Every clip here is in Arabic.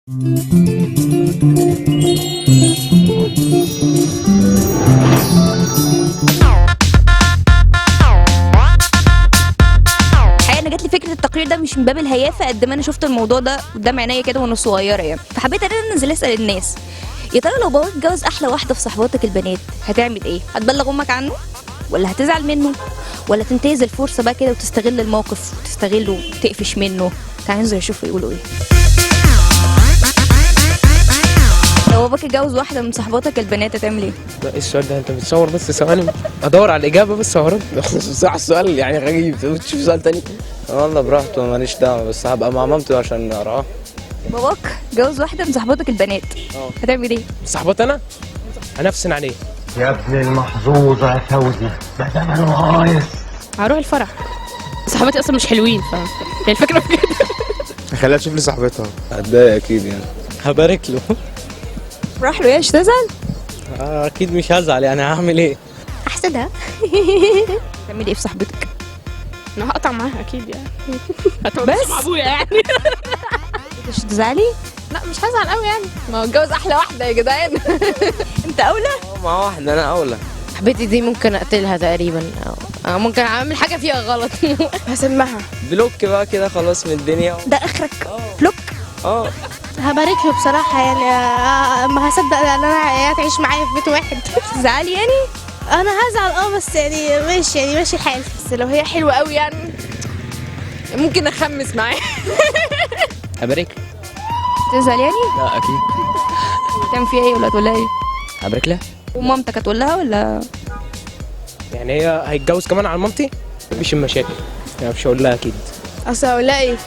انا جات لي فكره التقرير ده مش من باب الهيافه قد ما انا شفت الموضوع ده قدام عينيا كده وانا صغيره يعني، فحبيت ان انا انزل اسال الناس يا ترى لو باباك اتجوز احلى واحده في صحباتك البنات هتعمل ايه؟ هتبلغ امك عنه ولا هتزعل منه ولا تنتهز الفرصه بقى كده وتستغل الموقف وتستغله وتقفش منه؟ تعالوا ننزل نشوف يقولوا ايه. لو باباك اتجوز واحده من صحباتك البنات هتعمل ايه؟ لا ايه السؤال ده؟ انت بتصور بس ثواني ادور على الاجابه بس وهرد. صح السؤال يعني غريب، تشوف سؤال تاني. والله براحته ماليش دعوه، بس هبقى مع مامته عشان ارعاه. باباك اتجوز واحده من صحباتك البنات هتعمل ايه؟ صاحبات انا هنفسن عليه. يا ابن المحظوظ يا فوزي، ده زمن غايص. هروح الفرح. صحباتي اصلا مش حلوين هي الفكره في كده. هخليها تشوف لي صاحبتها. هتضايق اكيد يعني. هبارك له. راح له ايش تزعل؟ اكيد مش هزعل، يعني هعمل ايه؟ احسدها. تعملي ايه في صاحبتك؟ انا هقطع معاها اكيد يعني. بس مع ابويا يعني. مش تزعلي؟ لا مش هزعل قوي يعني، ما هو اتجوز احلى واحده يا جدعان. انت اولى؟ مع واحده انا اولى. صاحبتي دي ممكن اقتلها تقريبا او ممكن اعمل حاجه فيها غلط. هسمها بلوك بقى كده خلاص من الدنيا. ده اخرك بلوك؟ هبارك له بصراحه يعني، ما هصدق ان انا تعيش معايا في بيت واحد. تزعلي يعني؟ انا هزعل بس يعني ماشي الحال. بس لو هي حلوه قوي يعني ممكن اخمس معاها. هبارك. تزعل يعني؟ لا اكيد. تعمل فيها ايه ولا تقول لها ايه؟ هبارك لها. ومامتك هتقول لها ولا؟ يعني هي هيتجوز كمان على مامتي؟ مفيش المشاكل يعني، مش هقول لها اكيد. اصل هقول لها ايه؟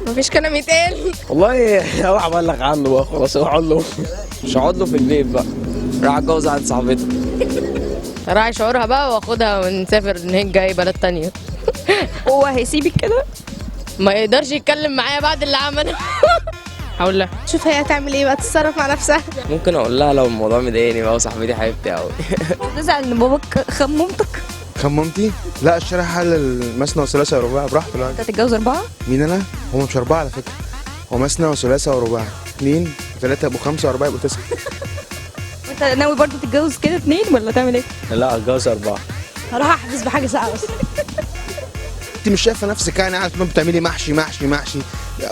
مفيش كلام يتقال. والله اوعى ابلغ عنه بقى خلاص، اقعد له. مش هقعد له في البيت بقى، راح اتجوز عند صاحبتها. راعي شعورها بقى واخدها ونسافر نهج اي بلد تانية. هو هيسيبك كده؟ ما يقدرش يتكلم معايا بعد اللي عمله. هقول لها شوف هي هتعمل ايه بقى، تتصرف مع نفسها. ممكن اقول لها لو الموضوع مضايقني بقى وصاحبتي حبيبتي قوي. تزعل ان باباك خم مامتك؟ خممتي؟ لا الشارع حل المثنى وثلاثة ورباع براحته. لا انت هتتجوز 4؟ مين انا؟ هو مش 4 على فكرة، هو مثنى وثلاثة ورباع. 2 3 يبقوا 5 و4 يبقوا 9. وانت ناوي برضه تتجوز كده 2 ولا تعمل ايه؟ لا اتجوز 4. هروح احبس بحاجه ساعه بس. انت مش شايفة نفسك يعني قاعدة طول بتعملي محشي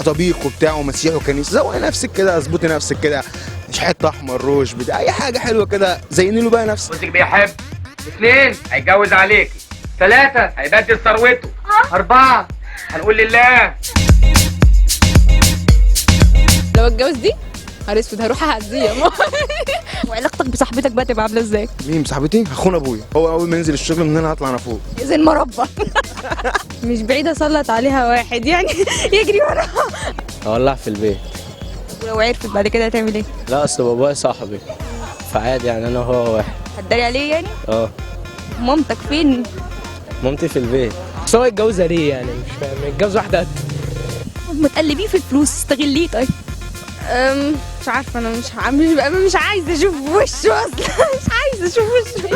طبيخ وبتاع ومسيح وكنيسة؟ زوقي نفسك كده، اظبطي نفسك كده، مش حته احمر روج بتاع اي حاجة حلوة كده، زيني له بقى نفسك. جوزك بيحب. 2 هيتجوز عليكي. 3 هيبدل ثروته. 4 هنقول لله. لو اتجوز دي نهار اسود هروح اهديها. وعلاقتك بصاحبتك بقى تبقى عامله ازاي؟ مين صاحبتي؟ هخون ابويا. هو اول ما ينزل الشغل من هنا هطلع انا فوق زي المربى. مش بعيد اسلط عليها واحد يعني يجري وراها. اولع في البيت. ولو عرفت بعد كده هتعمل ايه؟ لا اصل بابايا صاحبي فعادي يعني، انا وهو واحد. هتداري عليه يعني؟ مامتك فين؟ مامتي في البيت. بس هو يتجوزها ليه يعني؟ مش فاهم، يتجوز واحده قد. ما تقلبيه في الفلوس، استغليه. طيب مش عارفه، انا مش عايزه اشوف وشه اصلا. مش عايزه اشوف وشه.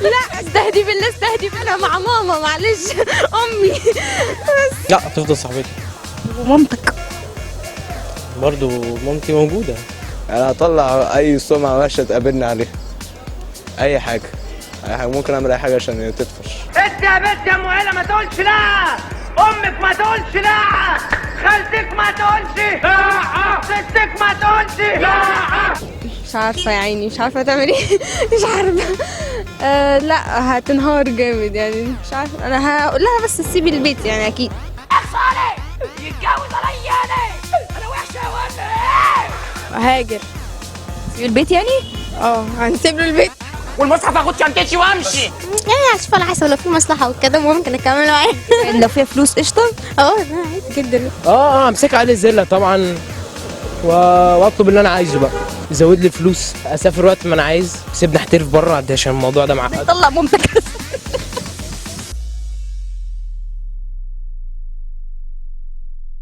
لا استهدي بالله مع ماما، معلش امي. لا تفضل صاحبتي. ومامتك؟ برضو مامتي موجوده. انا هطلع اي سمعه وحشه تقابلني عليها. اي حاجه ممكن اعمل اي حاجه عشان هي تطفش. انت يا بنت يا مهله ما تقولش لا. امك ما تقولش لا. خالتك ما تقولش لا. ستك ما تقولش لا. مش عارفه يا عيني، مش عارفه تعمل ايه. مش عارفه. لا هتنهار جامد يعني، مش عارفه. انا هقول لها بس تسيبي البيت يعني اكيد. صالح يتجوز عليا انا وحشه ولا ايه؟ هاجر. سيب البيت يعني؟ هنسيب له البيت. والمصحف اخد شنطتي وامشي. يعني هشوف على حسب، لو في مصلحه وكده ممكن اكمل معاه. لو فيها فلوس قشطه؟ ده عادي جدا. امسكها عليه الزله طبعا واطلب اللي انا عايزه بقى، يزود لي فلوس، اسافر وقت ما انا عايز، سيبني احترف بره عشان الموضوع ده معقد. طلع مامتك.